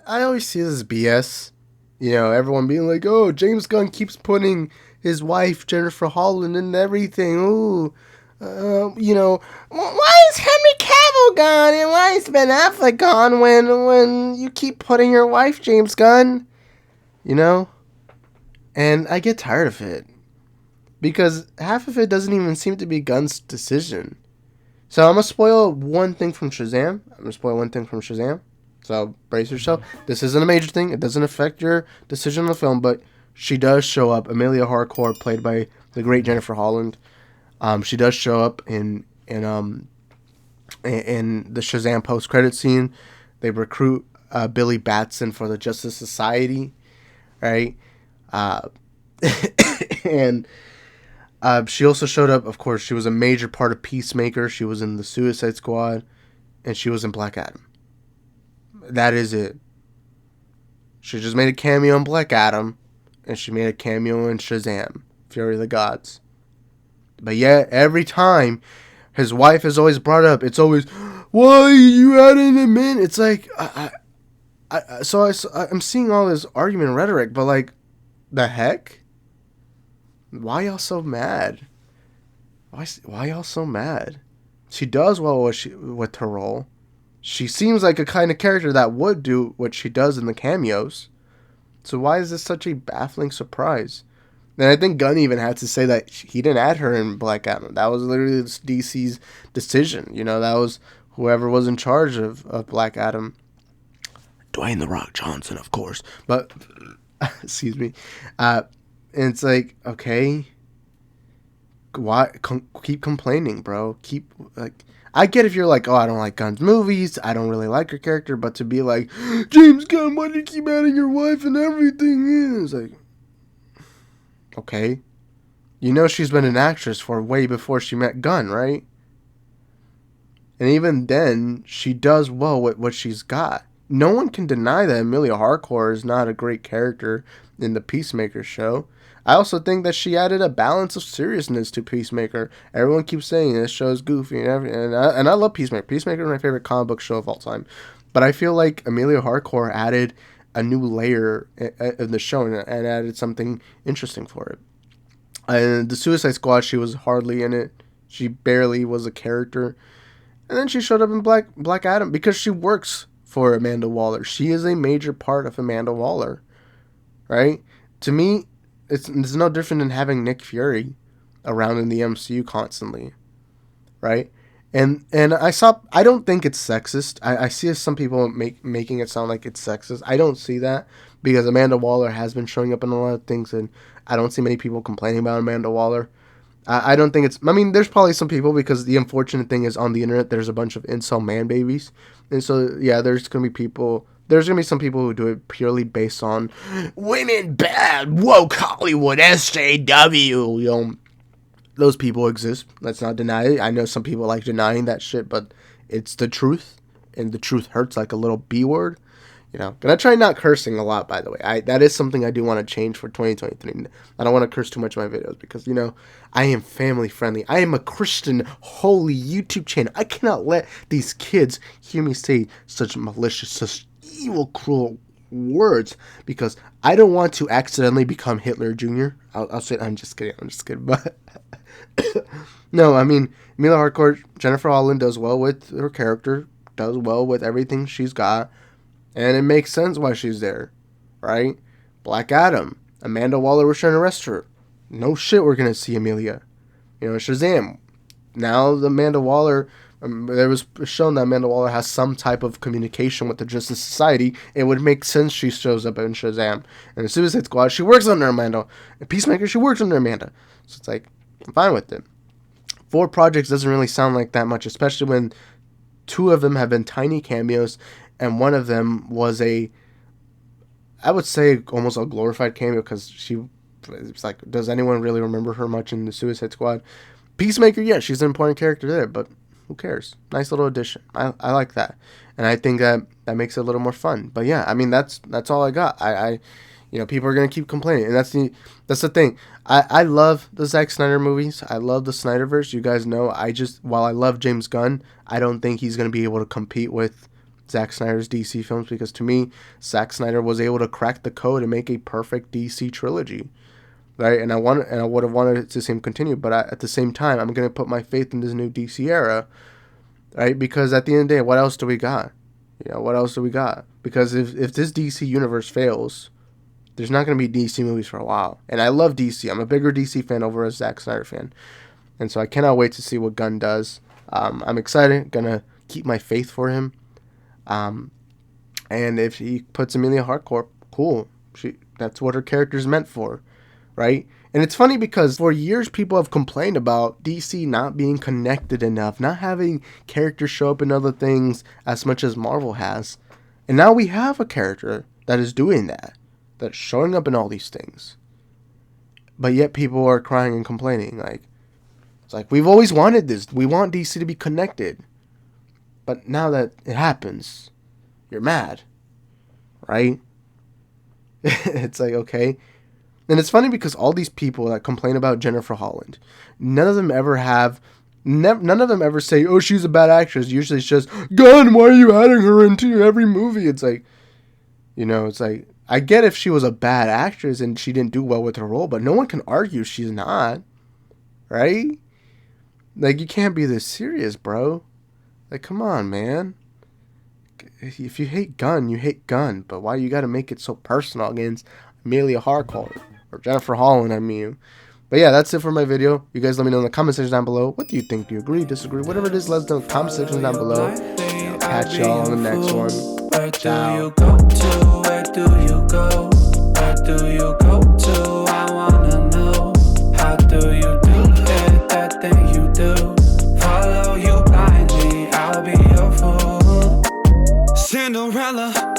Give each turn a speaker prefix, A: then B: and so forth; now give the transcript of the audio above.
A: I always see this as BS. You know, everyone being like, "Oh, James Gunn keeps putting his wife Jennifer Holland in everything." Ooh, you know, why is Henry Cavill gone and why is Ben Affleck gone when you keep putting your wife James Gunn? You know, and I get tired of it because half of it doesn't even seem to be Gunn's decision. So I'm gonna spoil one thing from Shazam. So brace yourself. This isn't a major thing. It doesn't affect your decision on the film, but she does show up. Amelia Harcourt, played by the great Jennifer Holland. She does show up in the Shazam post credit scene. They recruit Billy Batson for the Justice Society, right? Uh, and she also showed up. Of course, she was a major part of Peacemaker. She was in the Suicide Squad, and she was in Black Adam. That is it. She just made a cameo in Black Adam, and she made a cameo in Shazam, Fury of the Gods. But yet, every time his wife is always brought up, it's always, why you adding him in? It's like, I'm seeing all this argument and rhetoric, but like, the heck? Why y'all so mad? Why y'all so mad? She does well with her role. She seems like a kind of character that would do what she does in the cameos. So why is this such a baffling surprise? And I think Gunn even had to say that he didn't add her in Black Adam. That was literally DC's decision. You know, that was whoever was in charge of Black Adam. Dwayne The Rock Johnson, of course. But, excuse me. And it's like, okay, why keep complaining, bro? Keep, like, I get if you're like, oh, I don't like Gunn's movies, I don't really like her character, but to be like, James Gunn, why do you keep adding your wife and everything? It's like, okay. You know she's been an actress for way before she met Gunn, right? And even then, she does well with what she's got. No one can deny that Amelia Harcourt is not a great character in the Peacemaker show. I also think that she added a balance of seriousness to Peacemaker. Everyone keeps saying this show is goofy and everything, and I love Peacemaker. Peacemaker is my favorite comic book show of all time. But I feel like Amelia Harcourt added a new layer in the show and added something interesting for it. And the Suicide Squad, she was hardly in it. She barely was a character. And then she showed up in Black Adam because she works for Amanda Waller. She is a major part of Amanda Waller, right? To me, it's no different than having Nick Fury around in the MCU constantly, right? And I don't think it's sexist. I see some people making it sound like it's sexist. I don't see that because Amanda Waller has been showing up in a lot of things, and I don't see many people complaining about Amanda Waller. I don't think it's... I mean, there's probably some people because the unfortunate thing is on the internet, there's a bunch of incel man babies. And so, yeah, there's going to be people... There's going to be some people who do it purely based on women bad, woke Hollywood, SJW, you know. Those people exist. Let's not deny it. I know some people like denying that shit, but it's the truth. And the truth hurts like a little B word. You know, gonna try not cursing a lot, by the way. That is something I do want to change for 2023. I don't want to curse too much in my videos because, you know, I am family friendly. I am a Christian, holy YouTube channel. I cannot let these kids hear me say such malicious, such evil, cruel words because I don't want to accidentally become Hitler Jr. I'll say, I'm just kidding. But no, I mean, Amelia Harcourt, Jennifer Holland does well with her character, does well with everything she's got. And it makes sense why she's there, right? Black Adam. Amanda Waller was trying to arrest her. No shit, we're going to see Amelia. You know, Shazam. Now, Amanda Waller, there was shown that Amanda Waller has some type of communication with the Justice Society. It would make sense she shows up in Shazam. And the Suicide Squad, she works under Amanda. And Peacemaker, she works under Amanda. So it's like, I'm fine with it. 4 projects doesn't really sound like that much, especially when 2 of them have been tiny cameos. And one of them was I would say almost a glorified cameo because it's like, does anyone really remember her much in the Suicide Squad? Peacemaker, yeah, she's an important character there, but who cares? Nice little addition. I like that. And I think that makes it a little more fun. But yeah, I mean, that's all I got. You know, people are going to keep complaining. And that's the thing. I love the Zack Snyder movies. I love the Snyderverse. You guys know, while I love James Gunn, I don't think he's going to be able to compete with Zack Snyder's DC films, because to me, Zack Snyder was able to crack the code and make a perfect DC trilogy, right? And I would have wanted to see him continue, but at the same time, I'm gonna put my faith in this new DC era, right? Because at the end of the day, what else do we got? What else do we got? Because if this DC universe fails, there's not gonna be DC movies for a while. And I love DC. I'm a bigger DC fan over a Zack Snyder fan, and so I cannot wait to see what Gunn does. I'm excited. Gonna keep my faith for him. And if he puts Amelia Harcourt, cool. That's what her character's meant for, right? And it's funny because for years people have complained about DC not being connected enough, not having characters show up in other things as much as Marvel has. And now we have a character that is doing that, that's showing up in all these things. But yet people are crying and complaining. It's like, we've always wanted this. We want DC to be connected. But now that it happens, you're mad, right? It's like, okay. And it's funny because all these people that complain about Jennifer Holland, none of them ever say, oh, she's a bad actress. Usually it's just, Gunn, why are you adding her into every movie? It's like, it's like, I get if she was a bad actress and she didn't do well with her role, but no one can argue she's not, right? Like, you can't be this serious, bro. Like, come on, man. If you hate Gunn, you hate Gunn. But why you gotta make it so personal against Amelia Harcourt or Jennifer Holland, I mean. But yeah, that's it for my video. You guys let me know in the comment section down below. What do you think? Do you agree, disagree? Whatever it is, let us know in the comment section down below. I'll catch y'all on the next one. Ciao.
B: Where do you go? Where do you go to? I wanna know. How do you do it? That thing you do. Follow you blindly, I'll be your fool. Cinderella.